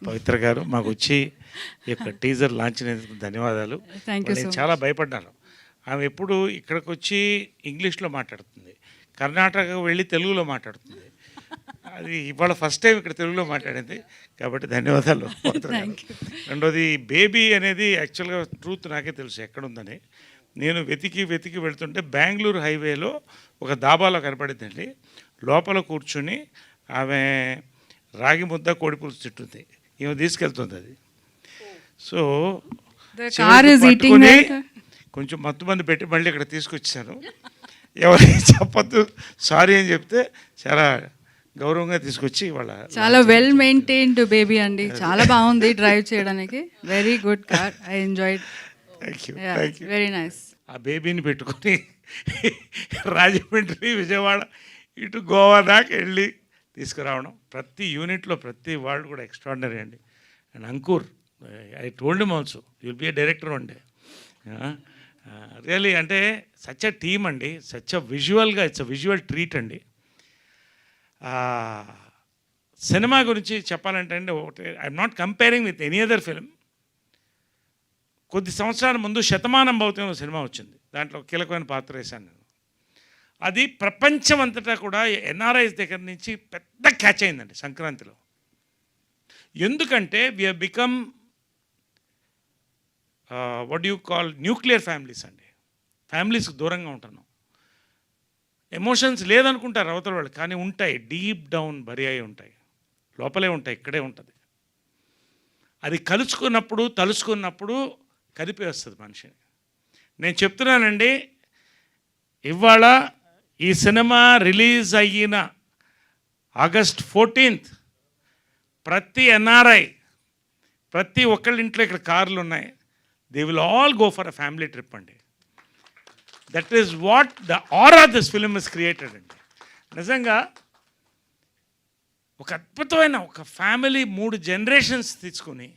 పవిత్ర గారు మాకు వచ్చి ఈ యొక్క టీజర్ లాంచ్ అయినందుకు ధన్యవాదాలు. నేను చాలా భయపడ్డాను. ఆమె ఎప్పుడు ఇక్కడికి వచ్చి ఇంగ్లీష్లో మాట్లాడుతుంది, కర్ణాటక వెళ్ళి తెలుగులో మాట్లాడుతుంది. అది ఇవాళ ఫస్ట్ టైం ఇక్కడ తెలుగులో మాట్లాడింది కాబట్టి ధన్యవాదాలు. రెండోది బేబీ అనేది యాక్చువల్గా ట్రూత్ నాకే తెలుసు ఎక్కడుందని. నేను వెతికి వెళ్తుంటే బెంగళూరు హైవేలో ఒక దాబాలో కనపడిందండి. లోపల కూర్చుని ఆమె రాగి ముద్ద కోడిపులుసు తింటుంది, ఈమె తీసుకెళ్తుంది అది. సో కొంచెం మత్తుమంది పెట్టి మళ్ళీ ఇక్కడ తీసుకొచ్చాను. ఎవరికి చెప్పద్దు సారీ అని చెప్తే చాలా గౌరవంగా తీసుకొచ్చి వాళ్ళ చాలా వెల్ మెయింటైన్డ్ బేబీ అండి, చాలా బాగుంది డ్రైవ్ చేయడానికి. Very good car, I enjoyed. Thank you. Very nice. ఆ బేబీని పెట్టుకొని రాజమండ్రి, విజయవాడ, ఇటు గోవా దాకా వెళ్ళి తీసుకురావడం. ప్రతి యూనిట్లో ప్రతి వాళ్ళు కూడా ఎక్స్ట్రాడినరీ అండి. And Ankur, I told him also you will be a director one day. Really అంటే సచ్ అ టీమ్ అండి, సచ్ అ విజువల్గా ఇట్స్ అ విజువల్ ట్రీట్ అండి. సినిమా గురించి చెప్పాలంటే అండి, ఒకటి I'm not comparing with any other film. కొద్ది సంవత్సరాల ముందు శతమానం భౌతం సినిమా వచ్చింది, దాంట్లో కీలకమైన పాత్ర వేశాను నేను. అది ప్రపంచం అంతటా కూడా ఎన్ఆర్ఐస్ దగ్గర నుంచి పెద్ద క్యాచ్ అయిందండి సంక్రాంతిలో. ఎందుకంటే we have become what you call nuclear families అండి. ఫ్యామిలీస్కి దూరంగా ఉంటున్నాం. ఎమోషన్స్ లేదనుకుంటారు అవతల వాళ్ళు, కానీ ఉంటాయి, డీప్ డౌన్ బరి అయి ఉంటాయి, లోపలే ఉంటాయి, ఇక్కడే ఉంటుంది. అది తలుచుకున్నప్పుడు కదిపేస్తుంది మనిషిని. నేను చెప్తున్నానండి, ఇవాళ ఈ సినిమా రిలీజ్ అయిన ఆగస్ట్ 14th ప్రతి ఎన్ఆర్ఐ, ప్రతి ఒక్కళ్ళ ఇంట్లో ఇక్కడ కార్లు ఉన్నాయి, they will all go for a family trip అండి. That is what the art of this film is created అండి. నిజంగా ఒక అద్భుతమైన ఒక ఫ్యామిలీ 3 జనరేషన్స్ తీసుకొని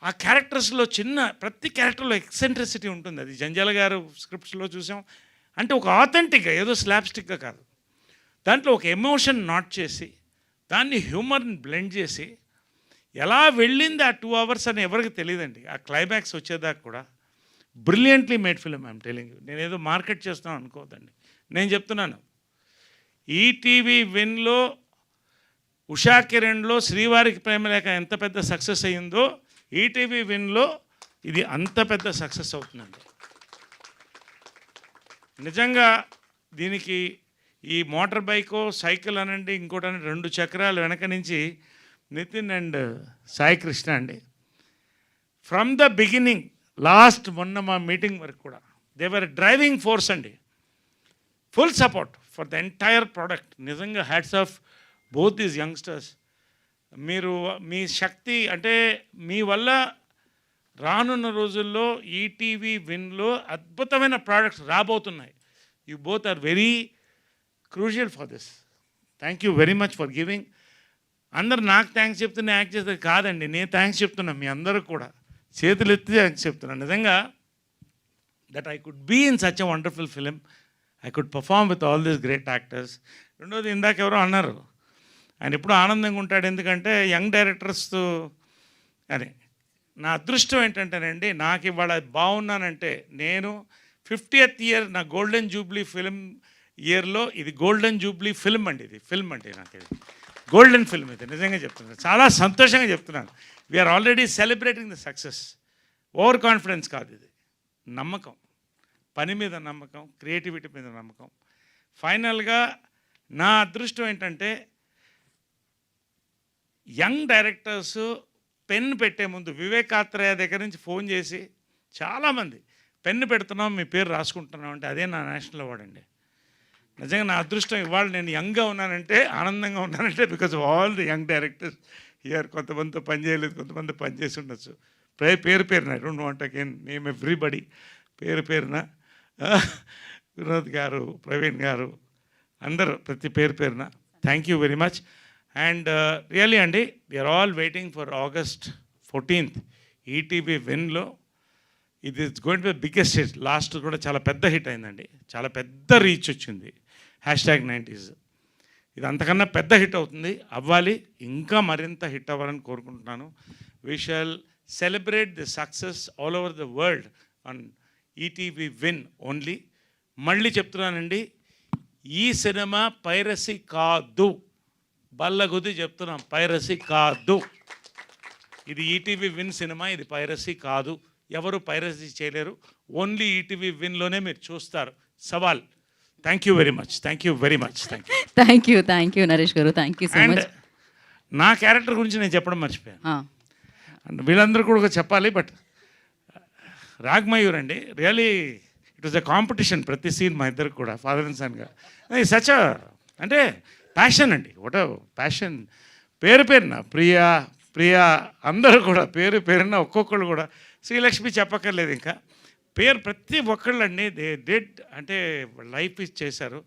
ఆ క్యారెక్టర్స్లో ప్రతి క్యారెక్టర్లో ఎక్సెంట్రిసిటీ ఉంటుంది. అది జంజాల గారు స్క్రిప్ట్స్లో చూసాం. అంటే ఒక ఆథెంటిక్గా, ఏదో స్లాప్స్టిక్గా కాదు, దాంట్లో ఒక ఎమోషన్ నాట్ చేసి దాన్ని హ్యూమర్ని బ్లెండ్ చేసి ఎలా వెళ్ళింది ఆ 2 hours అని ఎవరికి తెలియదండి. ఆ క్లైమాక్స్ వచ్చేదాకా కూడా brilliantly made film. I'm telling you. నేనేదో మార్కెట్ చేస్తున్నాను అనుకోవద్దండి, నేను చెప్తున్నాను. ఈటీవీ విన్లో ఉషా కిరణ్లో శ్రీవారికి ప్రేమలేఖ ఎంత పెద్ద సక్సెస్ అయ్యిందో, ఈటీవీ విన్లో ఇది అంత పెద్ద సక్సెస్ అవుతుందండి. నిజంగా దీనికి ఈ మోటార్ బైకో సైకిల్ అనండి ఇంకోటని 2 చక్రాలు వెనక నుంచి నితిన్ అండ్ సాయి కృష్ణ అండి. ఫ్రమ్ ద బిగినింగ్ లాస్ట్ మొన్న మా మీటింగ్ వరకు కూడా దే వర్ డ్రైవింగ్ ఫోర్స్ అండి. Full support for the entire product. నిజంగా hats off both these youngsters. మీరు మీ శక్తి అంటే మీ వల్ల రానున్న రోజుల్లో ఈటీవీ విన్లో అద్భుతమైన ప్రోడక్ట్స్ రాబోతున్నాయి. You both are very crucial for this. Thank you very much for giving. అందరు నాకు థ్యాంక్స్ చెప్తున్నా యాక్ట్ చేస్తే కాదండి, నేను థ్యాంక్స్ చెప్తున్నాను మీ అందరూ కూడా, చేతులు ఎత్తి థ్యాంక్స్ చెప్తున్నాను. నిజంగా that I could be in such a wonderful film, I could perform with all these great actors. రెండోది, ఇందాక ఎవరో అన్నారు ఆయన ఎప్పుడు ఆనందంగా ఉంటాడు ఎందుకంటే యంగ్ డైరెక్టర్స్తో అని. నా అదృష్టం ఏంటంటేనండి, నాకు ఇవాళ బాగున్నానంటే, నేను 50th ఇయర్ నా గోల్డెన్ జూబ్లీ ఫిల్మ్ ఇయర్లో ఇది గోల్డెన్ జూబ్లీ ఫిల్మ్ అండి. ఇది ఫిల్మ్ అంటే నాకు ఇది గోల్డెన్ ఫిల్మ్. ఇది నిజంగా చెప్తున్నాను, చాలా సంతోషంగా చెప్తున్నాను. We're already celebrating the success. Over confidence కాదు, ఇది నమ్మకం, పని మీద నమ్మకం, క్రియేటివిటీ మీద నమ్మకం. ఫైనల్గా నా అదృష్టం ఏంటంటే యంగ్ డైరెక్టర్స్ పెన్ పెట్టే ముందు వివేకాత్రేయ దగ్గర నుంచి ఫోన్ చేసి చాలామంది పెన్ను పెడుతున్నాం, మీ పేరు రాసుకుంటున్నాం అంటే అదే నా నేషనల్ అవార్డ్ అండి. నిజంగా నా అదృష్టం ఇవాళ నేను యంగ్గా ఉన్నానంటే, ఆనందంగా ఉన్నానంటే because of all the young directors here. కొంతమందితో పని చేయలేదు, కొంతమంది పని చేసి ఉండొచ్చు. పేరున I don't want again name everybody, పేరున వినోద్ గారు, ప్రవీణ్ గారు, అందరూ ప్రతి పేరున thank you very much. And really అండి, we are all waiting for August 14th ETV విన్లో. ఇది it's going to be biggest hit. Last కూడా చాలా పెద్ద హిట్ అయిందండి, చాలా పెద్ద రీచ్ వచ్చింది. #90s ఇది అంతకన్నా పెద్ద హిట్ అవుతుంది, అవ్వాలి, ఇంకా మరింత హిట్ అవ్వాలని కోరుకుంటున్నాను. We shall celebrate the success all over the world on ETV win only. మళ్ళీ చెప్తున్నానండి, ఈ సినిమా పైరసీ కాదు, బల్లగుద్ది చెప్తున్నాం, పైరసీ కాదు. ఇది ఈటీవీ విన్ సినిమా, ఇది పైరసీ కాదు. ఎవరు పైరసీ చేయలేరు, ఓన్లీ ఈటీవీ విన్లోనే మీరు చూస్తారు. సవాల్. Thank you very much, thank you very much, thank you. Thank you Naresh garu, thank you so and much. నా క్యారెక్టర్ గురించి నేను చెప్పడం మర్చిపోయాను. అండ్ వీళ్ళందరూ కూడా చెప్పాలి, బట్ రాగ్మయూర్ అండి, really it was a competition. ప్రతి సీన్ మా ఇద్దరికి కూడా ఫాదర్ అండ్ సన్గా సచ్ అంటే ప్యాషన్ అండి, ఒకటో ప్యాషన్. పేరున ప్రియా అందరూ కూడా పేరున ఒక్కొక్కళ్ళు కూడా, శ్రీలక్ష్మి చెప్పక్కర్లేదు, ఇంకా ప్రతి ఒక్కళ్ళండి దే డెడ్ అంటే లైఫ్ ఇచ్చేశారు.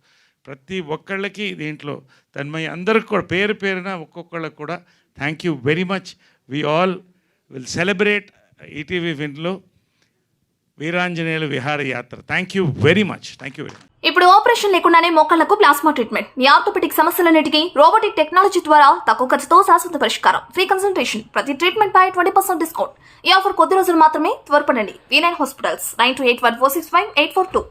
ప్రతి ఒక్కళ్ళకి దీంట్లో తన్మయ్య అందరికి కూడా పేరున ఒక్కొక్కళ్ళకి కూడా thank you very much. We all will celebrate ETV విన్లో వీరాంజనేయుల విహారయాత్ర. Thank you very much, thank you very much. ఇప్పుడు ఆపరేషన్ లేకుండానే మోకాళ్లకు ప్లాస్మా ట్రీట్మెంట్, మీ ఆర్థోపెటిక్ సమస్యలన్నిటికీ రోబోటిక్ టెక్నాలజీ ద్వారా తక్కువ ఖర్చుతో శాశ్వత పరిష్కారం. ఫ్రీ కన్సల్టేషన్, ప్రతి ట్రీట్మెంట్ పై 20% డిస్కౌంట్. ఈ ఆఫర్ కొద్ది రోజులు మాత్రమే, త్వరపడండి. V9 hospitals, 9281465842.